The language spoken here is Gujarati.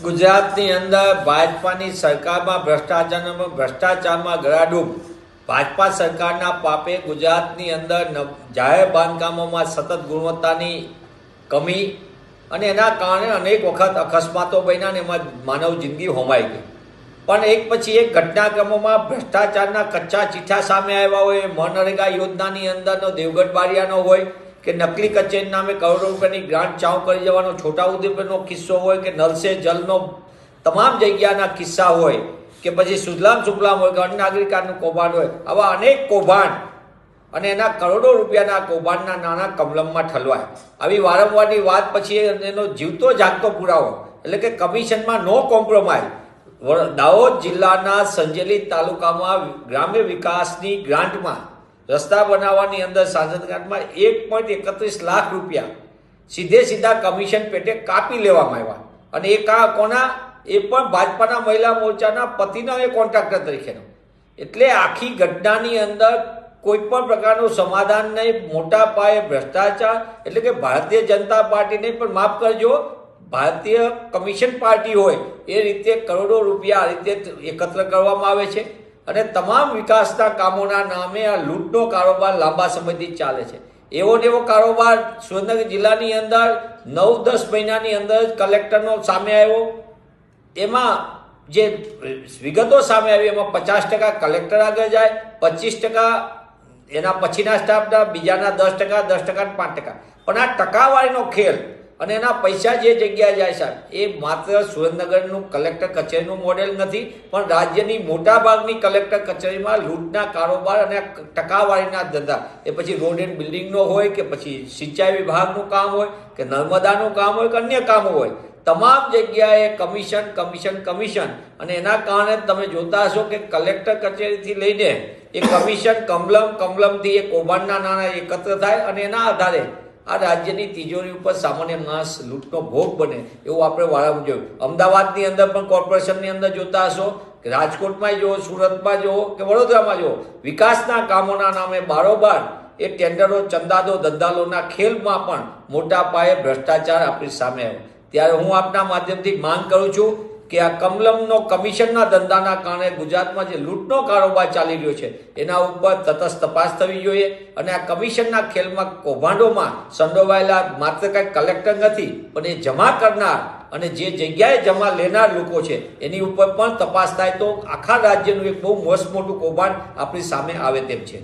ગુજરાતની અંદર ભાજપાની સરકારમાં ભ્રષ્ટાચારમાં ગળાડૂબ ભાજપા સરકારના પાપે ગુજરાતની અંદર જાહેર બાંધકામોમાં સતત ગુણવત્તાની કમી અને એના કારણે અનેક વખત અકસ્માતો બન્યા અને એમાં માનવ જિંદગી હોમાઈ ગઈ. પણ એક પછી એક ઘટનાક્રમોમાં ભ્રષ્ટાચારના કચ્ચા ચીઠા સામે આવ્યા હોય. મનરેગા યોજનાની અંદરનો દેવગઢ બારિયાનો હોય કે નકલી કચેરી નામે કરોડો રૂપિયાની ગ્રાન્ટ ચાઉ કરી જવાનો છોટાઉદેપુરનો કિસ્સો હોય કે નલ સે જલનો તમામ જગ્યાના કિસ્સા હોય કે પછી સુજલામ સુફલામ હોય કે અન્ન નાગરિકાનું કૌભાંડ હોય. આવા અનેક કૌભાંડ અને એના કરોડો રૂપિયાના કૌભાંડના નાના કમલમમાં ઠલવાય. આવી વારંવારની વાત પછી એનો જીવતો જાગતો પુરાવો એટલે કે કમિશનમાં નો કોમ્પ્રોમાઇઝ. દાહોદ જિલ્લાના સંજેલી તાલુકામાં ગ્રામ્ય વિકાસની ગ્રાન્ટમાં રસ્તા બનાવવાની અંદર સાંસદ ગ્રાન્ટમાં 1.31 લાખ રૂપિયા સીધા કમિશન પેટે કાપી લેવામાં આવ્યા. અને એ કોના? એ પણ ભાજપાના મહિલા મોરચાના પતિના એ કોન્ટ્રાક્ટર તરીકેનો. એટલે આખી ઘટનાની અંદર કોઈ પણ પ્રકારનું સમાધાન નહીં. મોટા પાયે ભ્રષ્ટાચાર એટલે કે ભારતીય જનતા પાર્ટી નહીં પણ માફ કરજો ભારતીય કમિશન પાર્ટી હોય એ રીતે કરોડો રૂપિયા આ રીતે એકત્ર કરવામાં આવે છે અને તમામ વિકાસના કામોના નામે આ લૂંટનો કારોબાર લાંબા સમયથી ચાલે છે. એવો ને એવો કારોબાર સુરેન્દ્રનગર જિલ્લાની અંદર 9-10 મહિનાની અંદર જ કલેક્ટરનો સામે આવ્યો. એમાં જે વિગતો સામે આવી એમાં 50% કલેક્ટર આગળ જાય, 25% એના પછીના સ્ટાફના, બીજાના 10%, 10%, 5%. પણ આ ટકાવારીનો ખેલ અને એના પૈસા જે જગ્યાએ જાય સાહેબ એ માત્ર સુરેન્દ્રનગરનું કલેક્ટર કચેરીનું મોડેલ નથી પણ રાજ્યની મોટાભાગની કલેક્ટર કચેરીમાં લૂંટના કારોબાર અને ટકાવારીના ધંધા. એ પછી રોડ એન્ડ બિલ્ડિંગનો હોય કે પછી સિંચાઈ વિભાગનું કામ હોય કે નર્મદાનું કામ હોય કે અન્ય કામો હોય, તમામ જગ્યાએ કમિશન અને એના કારણે તમે જોતા હશો કે કલેક્ટર કચેરીથી લઈને એ કમિશન કમલમથી એ કૌભાંડના નાણાં એકત્ર થાય અને એના આધારે આ રાજ્યની તિજોરી ઉપર સામાન્ય માણસ લૂંટનો ભોગ બને એવું આપણે વારંવાર જોયું. અમદાવાદની અંદર પણ કોર્પોરેશનની અંદર જોતા હશો કે રાજકોટમાં જુઓ, સુરતમાં જુઓ કે વડોદરામાં જુઓ, વિકાસના કામોના નામે બારોબાર એ ટેન્ડરો, ચંદાદો, ધંધાલોના ખેલમાં પણ મોટા પાયે ભ્રષ્ટાચાર આપણી સામે આવ્યો. ત્યારે હું આપના માધ્યમથી માંગ કરું છું કે આ કમલમનો કમિશનના ધંધાના કારણે ગુજરાતમાં જે લૂંટનો કારોબાર ચાલી રહ્યો છે એના ઉપર તટસ્થ તપાસ થવી જોઈએ અને આ કમિશનના ખેલમાં કૌભાંડોમાં સંડોવાયેલા માત્ર કંઈક કલેક્ટર નથી પણ એ જમા કરનાર અને જે જગ્યાએ જમા લેનાર લોકો છે એની ઉપર પણ તપાસ થાય તો આખા રાજ્યનું એક બહુ મોટું કૌભાંડ આપણી સામે આવે તેમ છે.